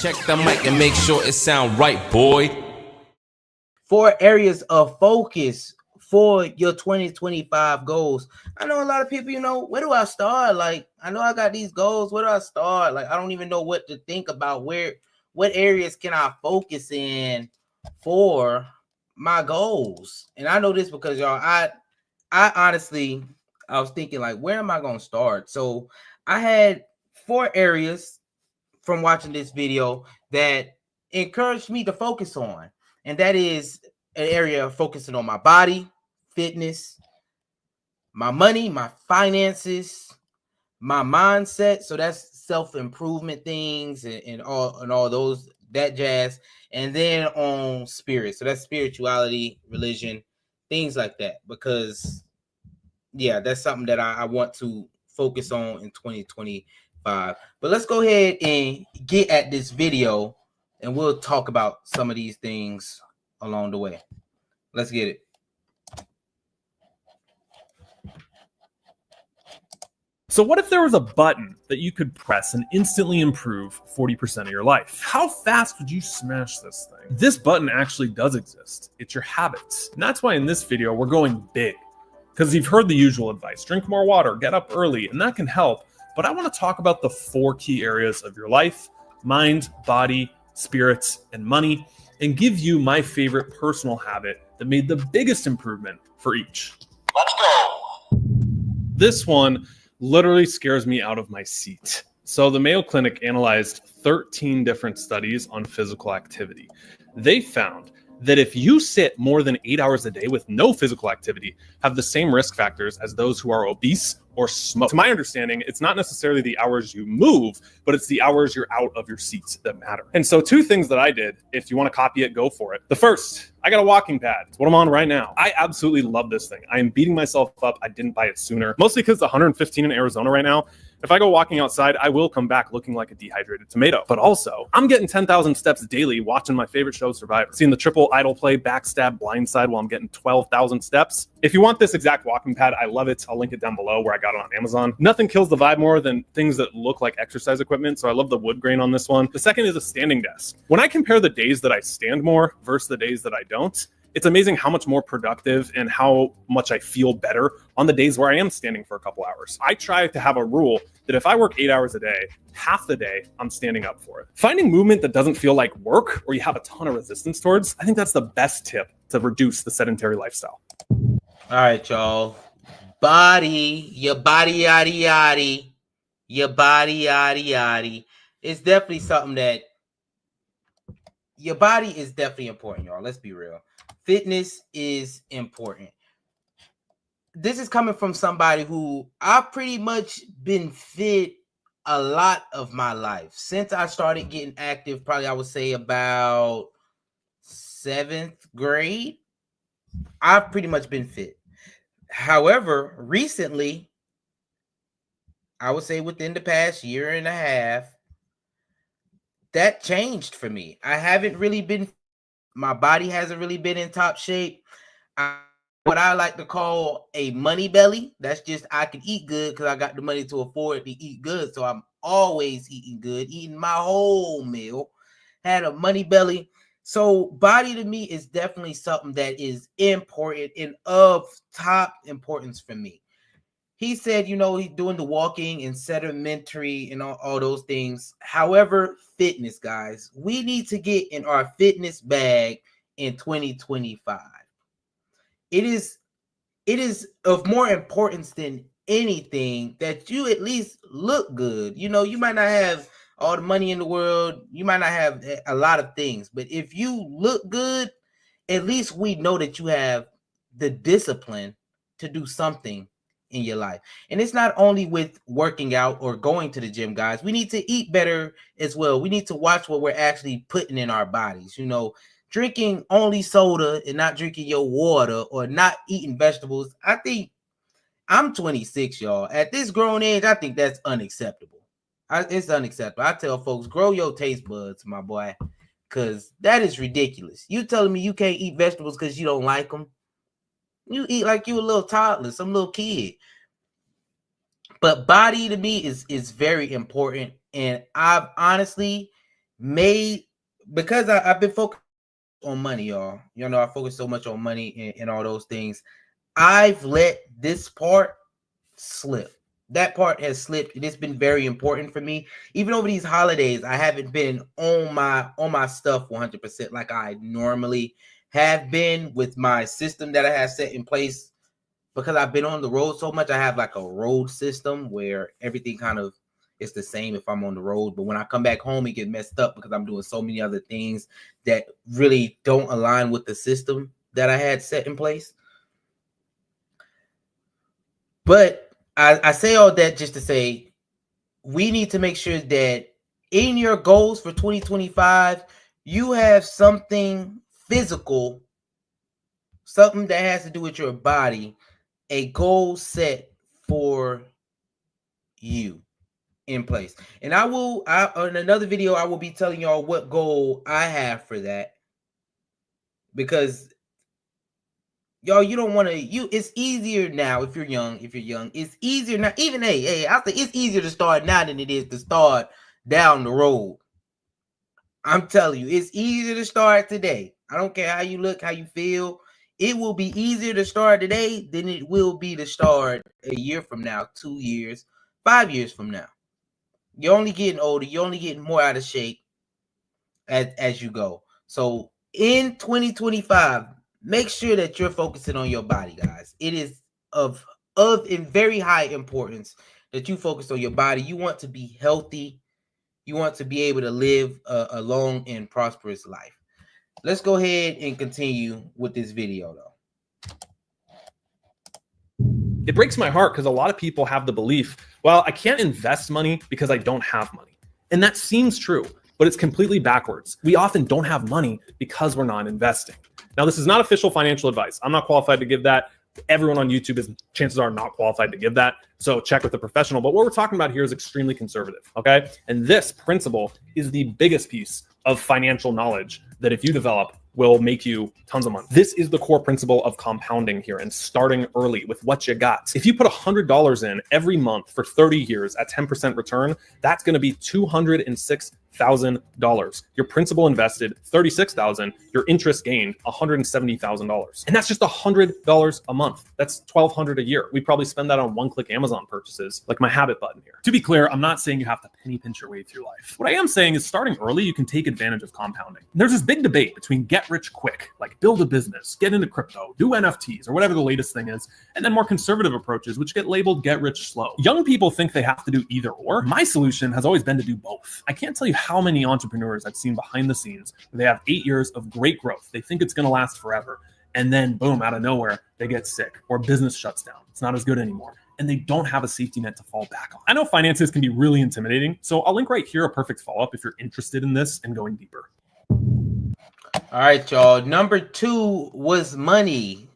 Check the mic and make sure it sound right, boy. 4 areas of focus for your 2025 goals. I know a lot of people, where do I start? Like, I know I got these goals. Where do I start? Like, I don't even know what to think about. What areas can I focus in for my goals? And I know this because y'all, I honestly, I was thinking, like, where am I going to start? So I had 4 areas from watching this video that encouraged me to focus on. And that is an area of focusing on my body, fitness, my money, my finances, my mindset. So that's self-improvement things and all those, that jazz. And then on spirit. So that's spirituality, religion, things like that. Because yeah, that's something that I want to focus on in 2025. But let's go ahead and get at this video and we'll talk about some of these things along the way. Let's get it. So what if there was a button that you could press and instantly improve 40% of your life? How fast would you smash this thing? This button actually does exist. It's your habits. And that's why in this video, we're going big. Because you've heard the usual advice, drink more water, get up early, and that can help. But I want to talk about the 4 key areas of your life: mind, body, spirits, and money, and give you my favorite personal habit that made the biggest improvement for each. Let's go. This one literally scares me out of my seat. So the Mayo Clinic analyzed 13 different studies on physical activity. They found that if you sit more than 8 hours a day with no physical activity, have the same risk factors as those who are obese or smoke. To my understanding, it's not necessarily the hours you move, but it's the hours you're out of your seats that matter. And so 2 things that I did, if you want to copy it, go for it. The first, I got a walking pad. It's what I'm on right now. I absolutely love this thing. I am beating myself up. I didn't buy it sooner, mostly because it's 115 in Arizona right now. If I go walking outside, I will come back looking like a dehydrated tomato. But also, I'm getting 10,000 steps daily watching my favorite show, Survivor. Seeing the triple idol play, backstab, blindside while I'm getting 12,000 steps. If you want this exact walking pad, I love it. I'll link it down below where I got it on Amazon. Nothing kills the vibe more than things that look like exercise equipment, so I love the wood grain on this one. The second is a standing desk. When I compare the days that I stand more versus the days that I don't, it's amazing how much more productive and how much I feel better on the days where I am standing for a couple hours. I try to have a rule that if I work 8 hours a day, half the day I'm standing up for it. Finding movement that doesn't feel like work or you have a ton of resistance towards, I think that's the best tip to reduce the sedentary lifestyle. All right, y'all. Your body, yaddy, yaddy. Your body, yaddy, yaddy. It's definitely something that your body is definitely important, y'all. Let's be real. Fitness is important. This is coming from somebody who I've pretty much been fit a lot of my life. Since I started getting active, probably I would say about 7th grade, I've pretty much been fit. However, recently, I would say within the past year and a half, that changed for me. I haven't really been, my body hasn't really been in top shape. What I like to call a money belly. That's just, I can eat good because I got the money to afford to eat good. So I'm always eating good, eating my whole meal, had a money belly. So body to me is definitely something that is important and of top importance for me. He said, he's doing the walking and sedimentary and all those things. However, fitness, guys, we need to get in our fitness bag in 2025. It is of more importance than anything that you at least look good. You might not have all the money in the world. You might not have a lot of things, but if you look good, at least we know that you have the discipline to do something in your life. And it's not only with working out or going to the gym, guys. We need to eat better as well. We need to watch what we're actually putting in our bodies. Drinking only soda and not drinking your water or not eating vegetables. I think I'm 26, y'all. At this grown age, I think that's unacceptable. It's unacceptable. I tell folks, grow your taste buds, my boy, because that is ridiculous. You telling me you can't eat vegetables because you don't like them? You eat like you a little toddler, some little kid. But body to me is very important. And I've honestly made, because I've been focused on money, y'all. You know, I focus so much on money and all those things. I've let this part slip. That part has slipped. It has been very important for me. Even over these holidays, I haven't been on my stuff 100% like I normally have been with my system that I have set in place, because I've been on the road so much. I have like a road system where everything kind of is the same if I'm on the road, but when I come back home, it gets messed up because I'm doing so many other things that really don't align with the system that I had set in place. But I say all that just to say we need to make sure that in your goals for 2025, you have something physical, something that has to do with your body, a goal set for you in place. And in another video, I will be telling y'all what goal I have for that, because y'all, you don't want to, it's easier now if you're young. It's easier now. Even I think it's easier to start now than it is to start down the road. I'm telling you, it's easier to start today. I don't care how you look, how you feel. It will be easier to start today than it will be to start a year from now, 2 years, 5 years from now. You're only getting older. You're only getting more out of shape as you go. So in 2025, make sure that you're focusing on your body, guys. It is of in very high importance that you focus on your body. You want to be healthy. You want to be able to live a long and prosperous life. Let's go ahead and continue with this video, though. It breaks my heart because a lot of people have the belief, well, I can't invest money because I don't have money. And that seems true, but it's completely backwards. We often don't have money because we're not investing. Now, this is not official financial advice. I'm not qualified to give that. Everyone on YouTube is, chances are, not qualified to give that. So check with a professional. But what we're talking about here is extremely conservative, okay? And this principle is the biggest piece of financial knowledge that if you develop will make you tons of money. This is the core principle of compounding here and starting early with what you got. If you put $100 in every month for 30 years at 10% return, that's going to be $206,000. Your principal invested $36,000. Your interest gained $170,000. And that's just $100 a month. That's $1,200 a year. We probably spend that on one-click Amazon purchases, like my habit button here. To be clear, I'm not saying you have to penny pinch your way through life. What I am saying is starting early, you can take advantage of compounding. There's this big debate between get rich quick, like build a business, get into crypto, do NFTs, or whatever the latest thing is, and then more conservative approaches, which get labeled get rich slow. Young people think they have to do either or. My solution has always been to do both. I can't tell you how many entrepreneurs I've seen behind the scenes where they have 8 years of great growth. They think it's going to last forever. And then boom, out of nowhere, they get sick or business shuts down. It's not as good anymore. And they don't have a safety net to fall back on. I know finances can be really intimidating, so I'll link right here a perfect follow-up if you're interested in this and going deeper. All right, y'all. Number 2 was money.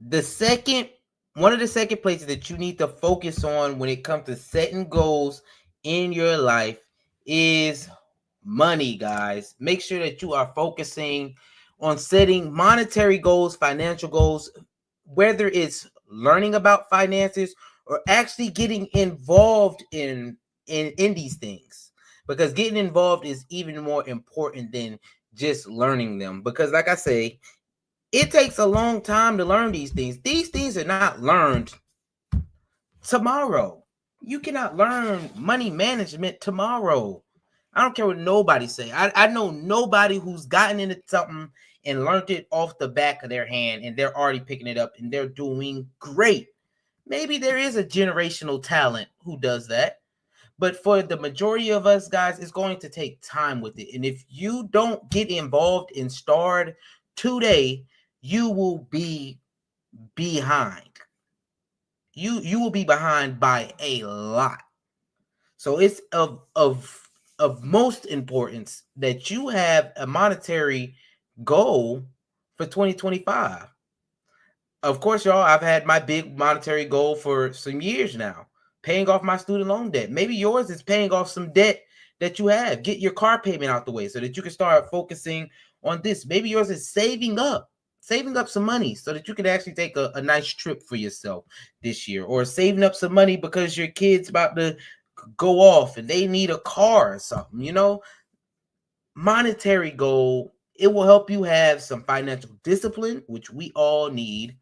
One of the second places that you need to focus on when it comes to setting goals in your life is money, guys. Make sure that you are focusing on setting monetary goals, financial goals, whether it's learning about finances or actually getting involved in these things, because getting involved is even more important than just learning them. Because like I say, it takes a long time to learn these things. These things are not learned tomorrow. You cannot learn money management tomorrow. I don't care what nobody say. I know nobody who's gotten into something and learned it off the back of their hand and they're already picking it up and they're doing great. Maybe there is a generational talent who does that. But for the majority of us, guys, it's going to take time with it. And if you don't get involved and start today, you will be behind. You will be behind by a lot. So it's of most importance that you have a monetary goal for 2025. Of course, y'all, I've had my big monetary goal for some years now, paying off my student loan debt. Maybe yours is paying off some debt that you have. Get your car payment out the way so that you can start focusing on this. Maybe yours is saving up some money so that you can actually take a nice trip for yourself this year, or saving up some money because your kid's about to go off and they need a car or something. You know, monetary goal, it will help you have some financial discipline, which we all need.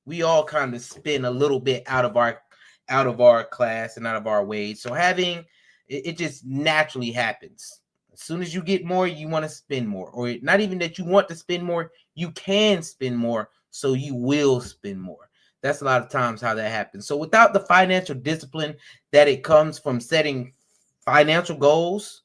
We all kind of spend a little bit out of our class and out of our wage. So having it just naturally happens. As soon as you get more, you want to spend more. Or not even that you want to spend more, you can spend more, so you will spend more. That's a lot of times how that happens. So without the financial discipline that it comes from setting financial goals,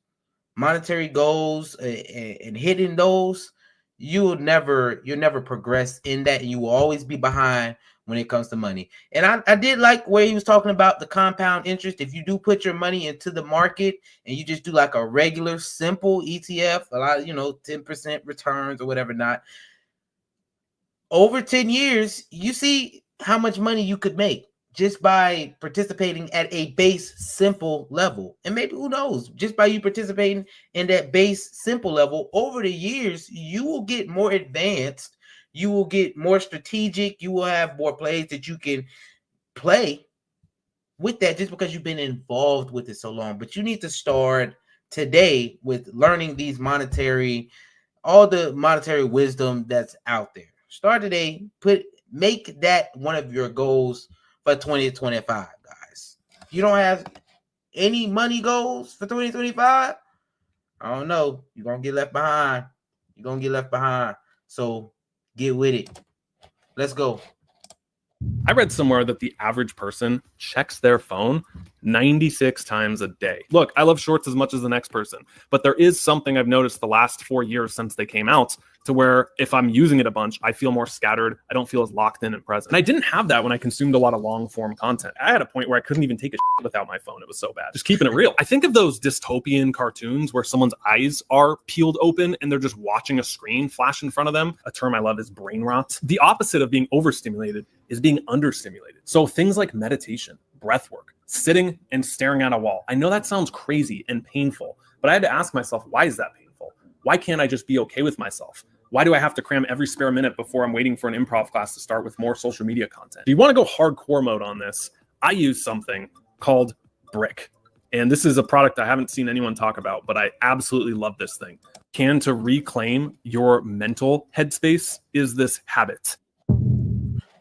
monetary goals, and hitting those, you'll never progress in that, and you will always be behind when it comes to money. And I did like where he was talking about the compound interest. If you do put your money into the market and you just do like a regular simple ETF, a lot of 10% returns or whatever, not over 10 years, you see how much money you could make just by participating at a base simple level. And maybe, who knows, just by you participating in that base simple level over the years, you will get more advanced, you will get more strategic, you will have more plays that you can play with that, just because you've been involved with it so long. But you need to start today with learning these all the monetary wisdom that's out there. Start today. Make that one of your goals for 2025, guys. If you don't have any money goals for 2025, I don't know. You're gonna get left behind. So get with it. Let's go. I read somewhere that the average person checks their phone 96 times a day. Look, I love shorts as much as the next person, but there is something I've noticed the last 4 years since they came out, to where if I'm using it a bunch, I feel more scattered. I don't feel as locked in and present. And I didn't have that when I consumed a lot of long form content. I had a point where I couldn't even take a shit without my phone. It was so bad. Just keeping it real. I think of those dystopian cartoons where someone's eyes are peeled open and they're just watching a screen flash in front of them. A term I love is brain rot. The opposite of being overstimulated is being understimulated. So things like meditation, breath work, sitting and staring at a wall. I know that sounds crazy and painful, but I had to ask myself, why is that painful? Why can't I just be okay with myself? Why do I have to cram every spare minute before I'm waiting for an improv class to start with more social media content? If you want to go hardcore mode on this, I use something called Brick. And this is a product I haven't seen anyone talk about, but I absolutely love this thing. To reclaim your mental headspace is this habit.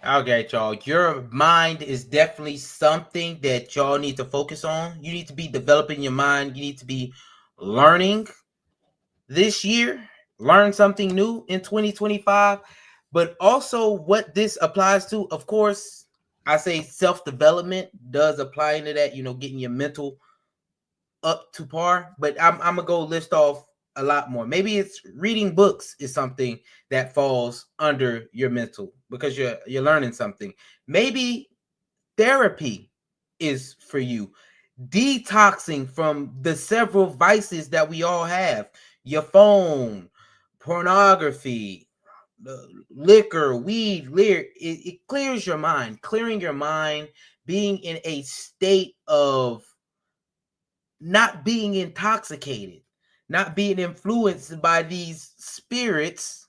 Okay, y'all. Your mind is definitely something that y'all need to focus on. You need to be developing your mind. You need to be learning this year. Learn something new in 2025. But also, what this applies to, of course, I say self-development does apply into that, getting your mental up to par. But I'm going to go list off a lot more. Maybe it's reading books is something that falls under your mental, because you're learning something. Maybe therapy is for you. Detoxing from the several vices that we all have. Your phone, pornography, liquor, weed, it clears your mind. Clearing your mind, being in a state of not being intoxicated, not being influenced by these spirits.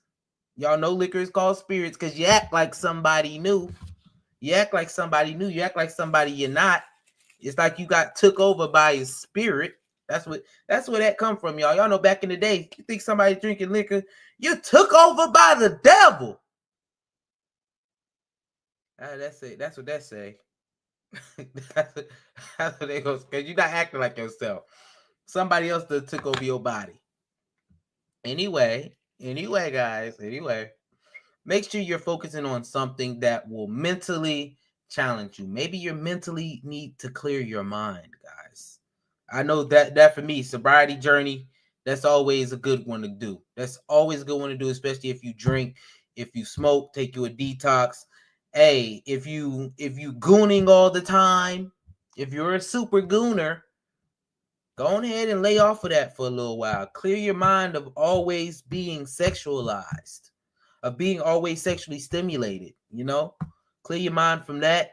Y'all know liquor is called spirits because you act like somebody new. You act like somebody you're not. It's like you got took over by a spirit. That's where that come from, y'all. Y'all know back in the day, you think somebody drinking liquor, you took over by the devil. That's it. That's what that say. that's what they go, because you're not acting like yourself. Somebody else that took over your body. Anyway, guys. Make sure you're focusing on something that will mentally challenge you. Maybe you mentally need to clear your mind, guys. I know that for me, sobriety journey, that's always a good one to do. That's always a good one to do, especially if you drink, if you smoke, take you a detox. Hey, if you gooning all the time, if you're a super gooner, go on ahead and lay off of that for a little while. Clear your mind of always being sexualized, of being always sexually stimulated, Clear your mind from that.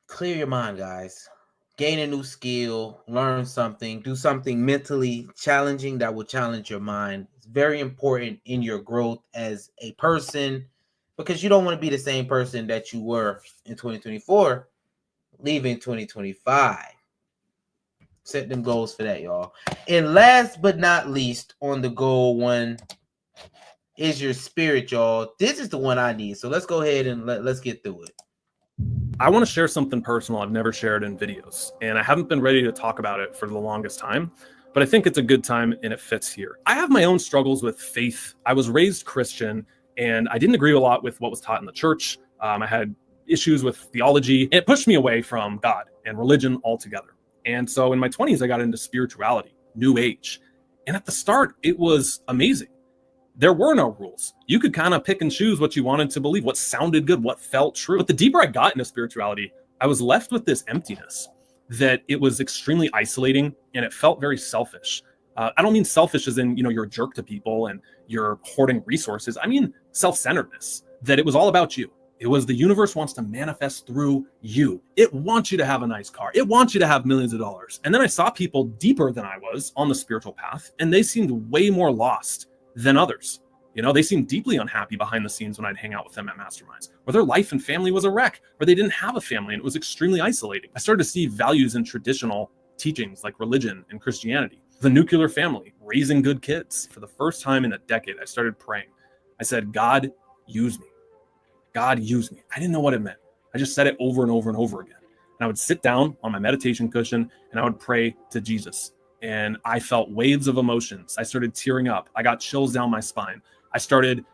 Clear your mind, guys. Gain a new skill, learn something, do something mentally challenging that will challenge your mind. It's very important in your growth as a person, because you don't want to be the same person that you were in 2024, leaving 2025. Set them goals for that, y'all. And last but not least, on the goal one is your spirit, y'all. This is the one I need. So let's go ahead and let's get through it. I want to share something personal I've never shared in videos, and I haven't been ready to talk about it for the longest time, but I think it's a good time and it fits here. I have my own struggles with faith. I was raised Christian, and I didn't agree a lot with what was taught in the church. I had issues with theology, and it pushed me away from God and religion altogether. And so in my 20s, I got into spirituality, New Age. And at the start, it was amazing. There were no rules. You could kind of pick and choose what you wanted to believe, what sounded good, what felt true. But the deeper I got into spirituality, I was left with this emptiness, that it was extremely isolating and it felt very selfish. I don't mean selfish as in, you're a jerk to people and you're hoarding resources. I mean self-centeredness, that it was all about you. It was the universe wants to manifest through you. It wants you to have a nice car. It wants you to have millions of dollars. And then I saw people deeper than I was on the spiritual path, and they seemed way more lost than others. They seemed deeply unhappy behind the scenes when I'd hang out with them at masterminds, or their life and family was a wreck, or they didn't have a family and it was extremely isolating. I started to see values in traditional teachings like religion and Christianity, the nuclear family, raising good kids. For the first time in a decade, I started praying. I said, God, use me. God, use me. I didn't know what it meant. I just said it over and over and over again. And I would sit down on my meditation cushion and I would pray to Jesus. And I felt waves of emotions. I started tearing up. I got chills down my spine. I started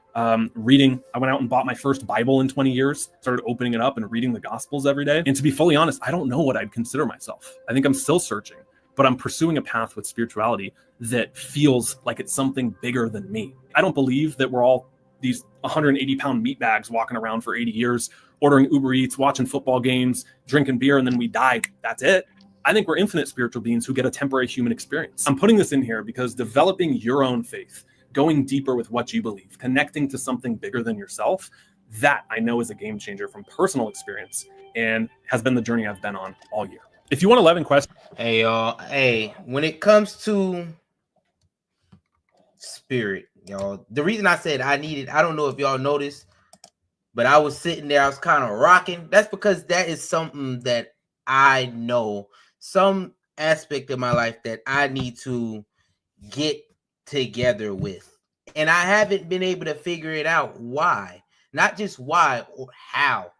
reading. I went out and bought my first Bible in 20 years, started opening it up and reading the Gospels every day. And to be fully honest, I don't know what I'd consider myself. I think I'm still searching, but I'm pursuing a path with spirituality that feels like it's something bigger than me. I don't believe that we're all these 180-pound meat bags walking around for 80 years, ordering Uber Eats, watching football games, drinking beer, and then we die. That's it. I think we're infinite spiritual beings who get a temporary human experience. I'm putting this in here because developing your own faith, going deeper with what you believe, connecting to something bigger than yourself, that I know is a game changer from personal experience and has been the journey I've been on all year. If you want 11 questions. Hey, y'all. Hey, when it comes to spirit, y'all, the reason I said I don't know if y'all noticed, but I was sitting there, I was kind of rocking. That's because that is something that I know, some aspect of my life that I need to get together with. And I haven't been able to figure it out why. Not just why or how.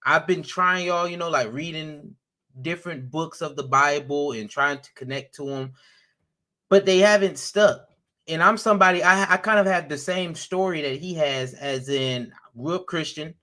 I've been trying, y'all, like reading different books of the Bible and trying to connect to them, but they haven't stuck. And I'm somebody, I kind of have the same story that he has, as in grew up Christian,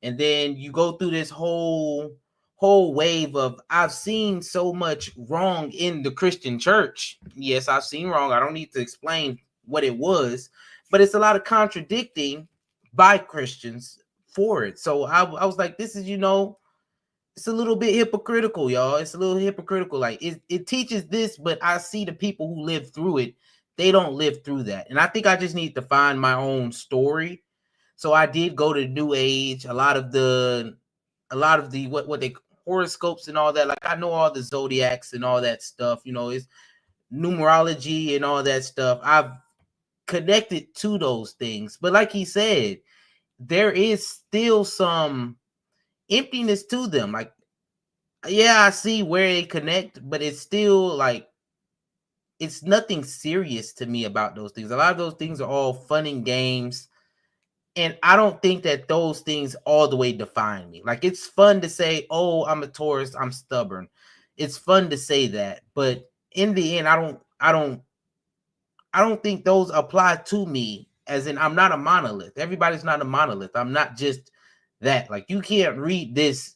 and then you go through this whole wave of, I've seen so much wrong in the Christian church. Yes, I've seen wrong. I don't need to explain what it was, but it's a lot of contradicting by Christians for it. So I was like, this is, it's a little bit hypocritical, y'all. It's a little hypocritical. Like it teaches this, but I see the people who live through it, they don't live through that. And I think I just need to find my own story. So I did go to New Age, a lot of the what they horoscopes and all that. Like I know all the zodiacs and all that stuff, it's numerology and all that stuff. I've connected to those things. But like he said, there is still some emptiness to them. Like, yeah, I see where they connect, but it's still like, it's nothing serious to me about those things. A lot of those things are all fun and games. And I don't think that those things all the way define me. Like, it's fun to say, oh, I'm a Taurus, I'm stubborn. It's fun to say that. But in the end, I don't think those apply to me, as in I'm not a monolith. Everybody's not a monolith. I'm not just that. Like, you can't read this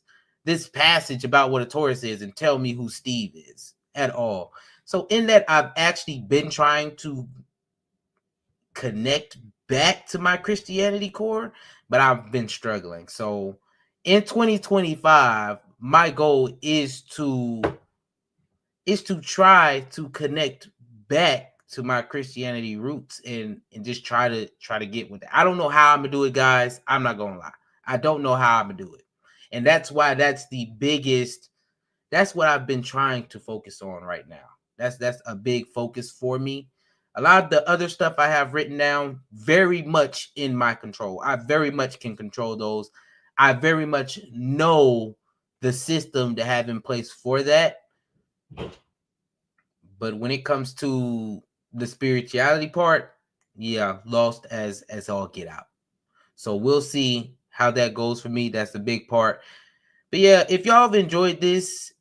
passage about what a Taurus is and tell me who Steve is at all. So in that, I've actually been trying to connect back to my Christianity core, but I've been struggling. So in 2025, my goal is to try to connect back to my Christianity roots and just try to get with it. I don't know how I'm gonna do it, guys. I'm not gonna lie. I don't know how I'm gonna do it. And that's why that's what I've been trying to focus on right now. That's a big focus for me. A lot of the other stuff I have written down, very much in my control. I very much can control those. I very much know the system to have in place for that. But when it comes to the spirituality part, yeah, lost as all get out. So we'll see how that goes for me. That's the big part. But yeah, if y'all have enjoyed this,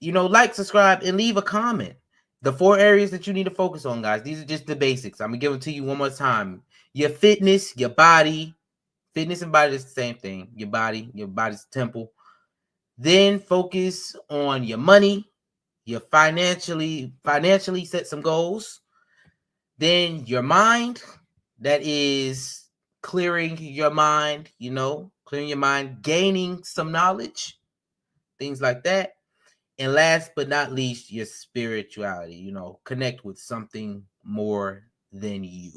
like, subscribe, and leave a comment. The 4 areas that you need to focus on, guys. These are just the basics. I'm gonna give them to you one more time. Your fitness, your body. Fitness and body is the same thing. Your body's temple. Then focus on your money. Your financially set some goals. Then your mind. That is clearing your mind, gaining some knowledge, things like that. And last but not least, your spirituality, connect with something more than you.